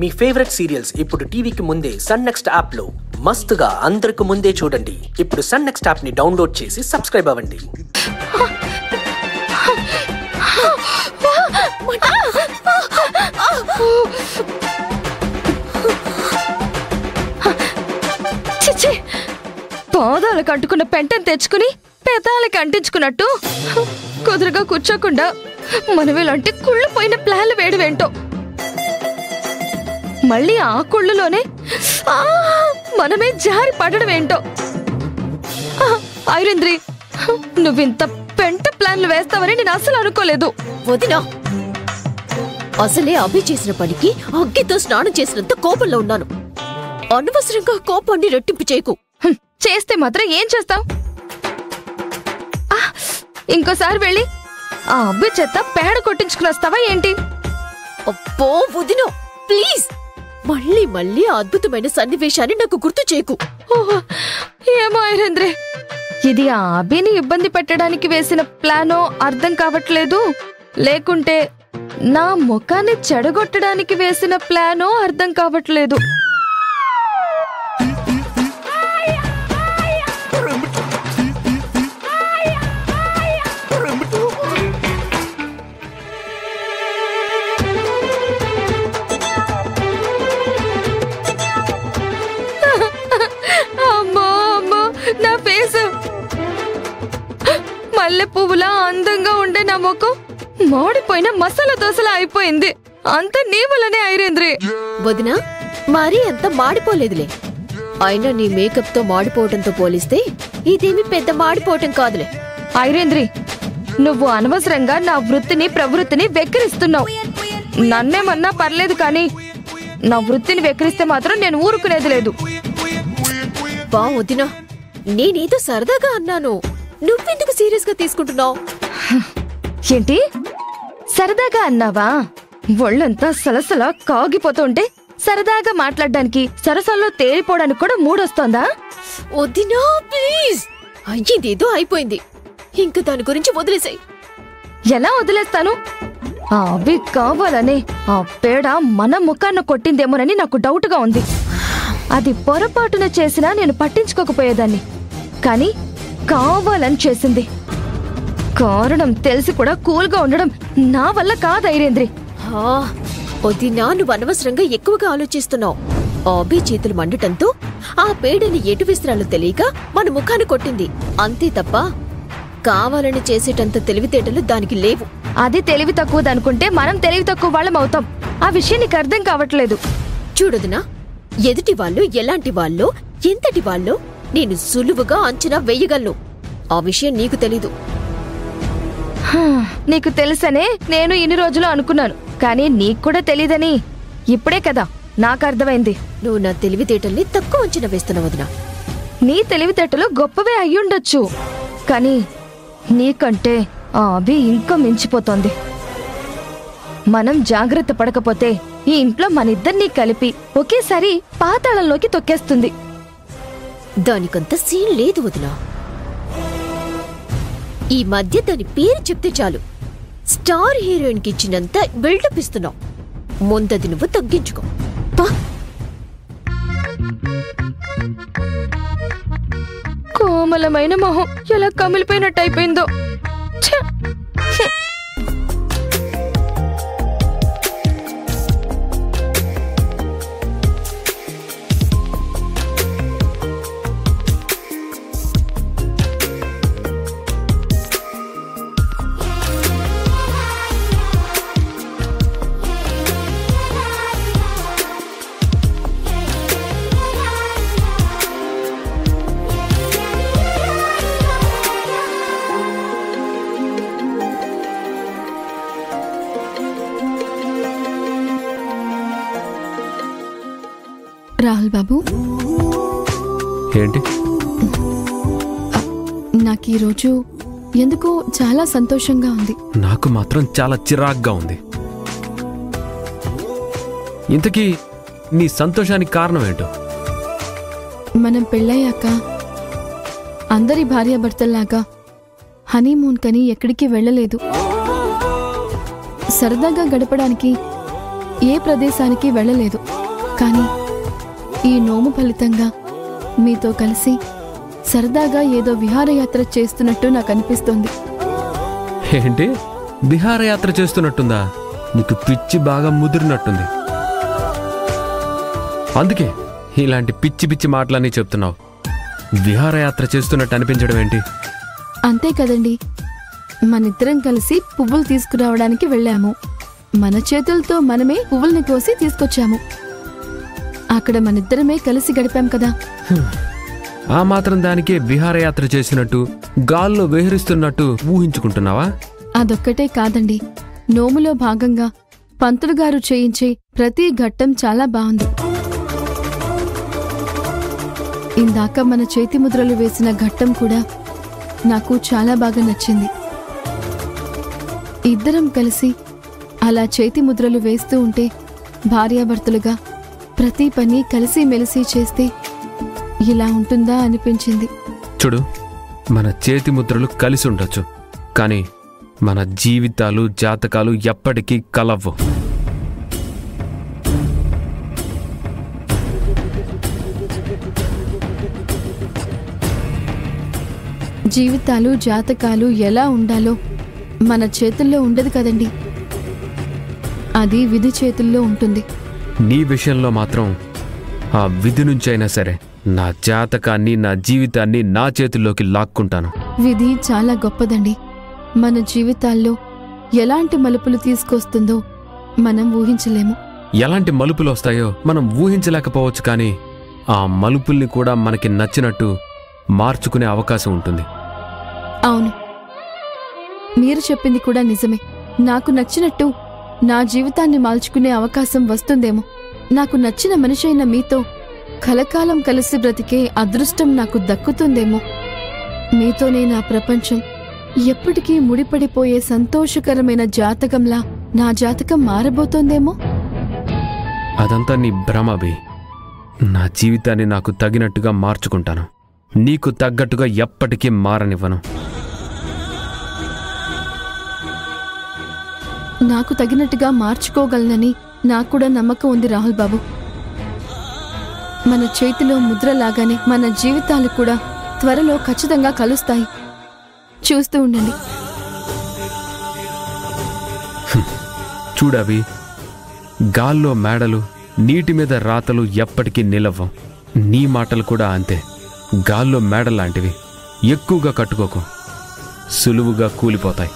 మీ favourite serials ఇప్పుడు టీవీకి ముందే సన్ నెక్స్ట్ యాప్ లో మస్తుగా అందరికి ముందే చూడండి. ఇప్పుడు సన్ నెక్స్ట్ యాప్ ని డౌన్లోడ్ చేసి సబ్స్క్రైబ్ అవ్వండి. పాదాలకు అంటుకున్న పెంటను తెచ్చుకుని పెదాలకి అంటించుకున్నట్టు కుదురుగా కూర్చోకుండా మనం ఇలాంటి కుళ్ళిపోయిన ప్లాన్లు వేయడమేంటో. మళ్ళీ ఆ కుళ్ళులోనే మనమే జారి పడడం ఏంటో. ఐరేంద్రి, నువ్వింత పెంట ప్లాన్లు వేస్తావని నేను అసలు అనుకోలేదు. వదినా, అసలే అభి చేసిన పనికి అగ్గితో స్నానం చేసినంత కోపంలో ఉన్నాను. అనవసరంగా కోపాన్ని రెట్టింపు చేయకు. చేస్తే మాత్రం ఏం చేస్తావు? ఇంకోసారి వెళ్ళి ఆ అబ్బి చెత్త పేడ కొట్టించుకుని వస్తావా ఏంటి? అబ్బో వదినా, ప్లీజ్ మళ్ళీ మళ్ళీ ఆ అద్భుతమైన సన్నివేశాన్ని నాకు గుర్తు చేయకు. ఏమో ఐరేంద్రే, ఇది ఆ అభిని ఇబ్బంది పెట్టడానికి వేసిన ప్లానో అర్థం కావట్లేదు, లేకుంటే నా ముఖాన్ని చెడగొట్టడానికి వేసిన ప్లానో అర్థం కావట్లేదు. నా ఫేస్ మల్లె పువ్వులా అందంగా ఉండే నా ముఖం మాడిపోయిన మసాలా దోశలా అయిపోయింది. అంత నీ వల్లనే ఐరేంద్రి. వదినా, మరీ అంత మాడిపోలేదులే. అయినా నీ మేకప్ తో మాడిపోవటంతో పోలిస్తే ఇదేమి పెద్ద మాడిపోవటం కాదులే. ఐరేంద్రి, నువ్వు అనవసరంగా నా వృత్తిని ప్రవృత్తిని వెక్కిరిస్తున్నావు. నన్నేమన్నా పర్లేదు కానీ నా వృత్తిని వెక్కిరిస్తే మాత్రం నేను ఊరుకునేది లేదు. బా వదినా, నేనేదో సరదాగా అన్నాను, నువ్వెందుకు సీరియస్ గా తీసుకుంటున్నావు? ఏంటి సరదాగా అన్నావా? ఒళ్ళంతా సలసలా కాగిపోతుంటే సరదాగా మాట్లాడడానికి సరసాల్లో తేలిపోవడానికి కూడా మూడొస్తోందా? వదినా ప్లీజ్, అయ్యిందేదో అయిపోయింది, ఇంక దాని గురించి వదిలేసాయి. ఎలా వదిలేస్తాను? ఆ అవి కావాలనే ఆ పేడ మన ముఖాన్న కొట్టిందేమోనని నాకు డౌట్ గా ఉంది. అది పొరపాటున చేసినా నేను పట్టించుకోకపోయేదాన్ని, కానీ కావాలని చేసింది. కారణం తెలిసి కూడా కూల్గా ఉండడం నా వల్ల కాదు ఐరేంద్రి. వదినా, నువ్వు అనవసరంగా ఎక్కువగా ఆలోచిస్తున్నావు. అభి చేతులు మండటంతో ఆ పేడని ఎటు విసిరాలో తెలియక మన ముఖాన్ని కొట్టింది అంతే తప్ప కావాలని చేసేటంత తెలివితేటలు దానికి లేవు. అది తెలివి తక్కువదనుకుంటే మనం తెలివి తక్కువ వాళ్ళం అవుతాం. ఆ విషయం నీకు అర్థం కావట్లేదు. చూడదునా, ఎదుటి వాళ్ళు ఎలాంటి వాళ్ళో ఎంతటి వాళ్ళో నేను సులువుగా అంచనా వేయగలను. ఆ విషయం నీకు తెలీదు. నీకు తెలుసనే నేను ఇన్ని రోజులు అనుకున్నాను, కానీ నీకు కూడా తెలీదని ఇప్పుడే కదా నాకు అర్థమైంది. నువ్వు నా తెలివితేటల్ని తక్కువ అంచనా వేస్తున్నావు వదినా. నీ తెలివితేటలు గొప్పవే అయ్యుండొచ్చు, కానీ నీకంటే ఆ అభి ఇంకా మించిపోతోంది. మనం జాగ్రత్త పడకపోతే ఈ ఇంట్లో మనిద్దరినీ కలిపి ఒకేసారి పాతాళంలోకి తొక్కేస్తుంది. దానికంత సీన్ లేదు వదినా. ఈ మధ్య దాని పేరు చెప్తే చాలు స్టార్ హీరోయిన్ కి ఇచ్చినంత బిల్డప్ ఇస్తున్నావు. ముందది నువ్వు తగ్గించుకో. కోమలమైన మొహం ఎలా కమిలిపోయినట్టయిపోయిందో. రాహుల్ బాబు, ఏంటి? నాకు ఈరోజు ఎందుకో చాలా సంతోషంగా ఉంది. నాకు మాత్రం చాలా చిరాగ్గా ఉంది. ఇంతకీ నీ సంతోషానికి కారణం ఏంటో? మనం పెళ్ళయ్యాక అందరి భార్యాభర్తల్లాగా హనీమూన్ కని ఎక్కడికి వెళ్ళలేదు. సరదాగా గడపడానికి ఏ ప్రదేశానికి వెళ్ళలేదు. కానీ ఈ నోము ఫలితంగా మీతో కలిసి సరదాగా ఏదో విహారయాత్ర చేస్తున్నట్టు నాకు అనిపిస్తోంది. ఏంటి, విహారయాత్ర చేస్తున్నట్టుందా? నీకు పిచ్చి బాగా ముదిరినట్టుంది. అందుకే ఇలాంటి పిచ్చి పిచ్చి మాటలన్నీ చెప్తున్నావు. విహారయాత్ర చేస్తున్నట్టు అనిపించడం ఏంటి? అంతే కదండి, మనిద్దరం కలిసి పువ్వులు తీసుకురావడానికి వెళ్ళాము. మన చేతులతో మనమే పువ్వుల్ని కోసి తీసుకొచ్చాము. అక్కడ మనిద్దరమే కలిసి గడిపాం కదా. ఆ మాత్రం దానికే విహారయాత్ర చేసినట్టు, గాల్లో విహరిస్తున్నట్టు ఊహించుకుంటున్నావా? అదొక్కటే కాదండి, నోములో భాగంగా పంతులు గారు చేయించే ప్రతి ఘట్టం చాలా బాగుంది. ఇందాక మన చేతి ముద్రలు వేసిన ఘట్టం కూడా నాకు చాలా బాగా నచ్చింది. ఇద్దరం కలిసి అలా చేతి ముద్రలు వేస్తూ ఉంటే, భార్యాభర్తలుగా ప్రతి పని కలిసి మెలిసి చేస్తే ఇలా ఉంటుందా అనిపించింది. చూడు, మన చేతి ముద్రలు కలిసి ఉండొచ్చు, కానీ మన జీవితాలు జాతకాలు ఎప్పటికీ కలవ్వు. జీవితాలు జాతకాలు ఎలా ఉండాలో మన చేతుల్లో ఉండదు కదండి, అది విధి చేతుల్లో ఉంటుంది. నీ విషయంలో మాత్రం ఆ విధి నుంచైనా సరే నా జాతకాన్ని, నా జీవితాన్ని నా చేతుల్లోకి లాక్కుంటాను. విధి చాలా గొప్పదండి. మన జీవితాల్లో ఎలాంటి మలుపులు తీసుకొస్తుందో మనం ఊహించలేము. ఎలాంటి మలుపులు వస్తాయో మనం ఊహించలేకపోవచ్చు, కానీ ఆ మలుపుల్ని కూడా మనకి నచ్చినట్టు మార్చుకునే అవకాశం ఉంటుంది. అవును, మీరు చెప్పింది కూడా నిజమే. నాకు నచ్చినట్టు నా జీవితాన్ని మార్చుకునే అవకాశం వస్తుందేమో. నాకు నచ్చిన మనిషి అయిన మీతో కలకాలం కలిసి బ్రతికే అదృష్టం నాకు దక్కుతుందేమో. మీతోనే నా ప్రపంచం ఎప్పటికీ ముడిపడిపోయే సంతోషకరమైన జాతకంలా నా జాతకం మారబోతోందేమో. అదంతా నీ భ్రమవి. నా జీవితాన్ని నాకు తగినట్టుగా మార్చుకుంటాను. నీకు తగ్గట్టుగా ఎప్పటికీ మారనివ్వను. నాకు తగినట్టుగా మార్చుకోగలనని నాకు కూడా నమ్మకం ఉంది రాహుల్ బాబు. మన చేతిలో ముద్రలాగానే మన జీవితాలు కూడా త్వరలో ఖచ్చితంగా కలుస్తాయి. చూస్తూ ఉండండి. చూడవి, గాల్లో మేడలు, నీటి మీద రాతలు ఎప్పటికీ నిలవ్వం. నీ మాటలు కూడా అంతే. గాల్లో మేడలాంటివి. ఎక్కువగా కట్టుకోకు, సులువుగా కూలిపోతాయి.